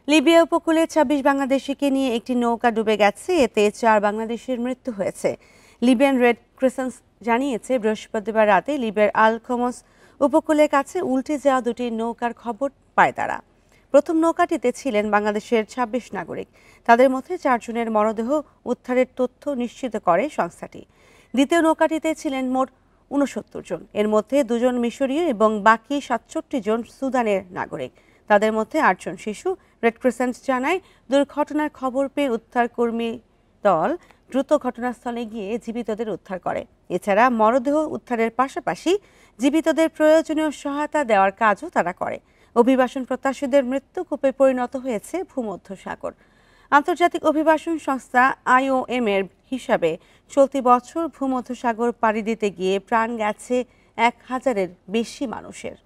Libya উপকূলে ২৬ বাংলাদেশিকে নিয়ে একটি নৌকা ডুবে গেছে। এতে ৪ বাংলাদেশির মৃত্যু হয়েছে। লিবিয়ান রেড ক্রিসেন্ট জানিয়েছে, বৃহস্পতিবার রাতে লিবিয়ার আল খমস উপকূলের কাছে উল্টে যাওয়া দুটি নৌকার খবর পায় তারা। প্রথম নৌকাটিতে ছিলেন বাংলাদেশের ২৬ নাগরিক। তাদের মধ্যে ৪ জনের মরদেহ উদ্ধারের তথ্য নিশ্চিত করে সংস্থাটি। দ্বিতীয় নৌকাটিতে ছিলেন মোট ৬৯ জন। এর মধ্যে ২ জন মিশরীয় এবং বাকি ৬৭ জন সুদানের নাগরিক। তাদের মধ্যে ৮ জন শিশু। রেড ক্রিসেন্ট জানায়, দুর্ঘটনার খবর পেয়ে উদ্ধারকর্মী দল দ্রুত ঘটনাস্থলে গিয়ে জীবিতদের উদ্ধার করে। এছাড়া মরদেহ উদ্ধারের পাশাপাশি জীবিতদের প্রয়োজনীয় সহায়তা দেওয়ার কাজও তারা করে। অভিবাসন প্রত্যাশীদের মৃত্যুকূপে পরিণত হয়েছে ভূমধ্যসাগর। আন্তর্জাতিক অভিবাসন সংস্থা IOM এর হিসাবে চলতি বছর ভূমধ্যসাগর পাড়ি দিতে গিয়ে প্রাণ গেছে ১,০০০-এর বেশি মানুষের।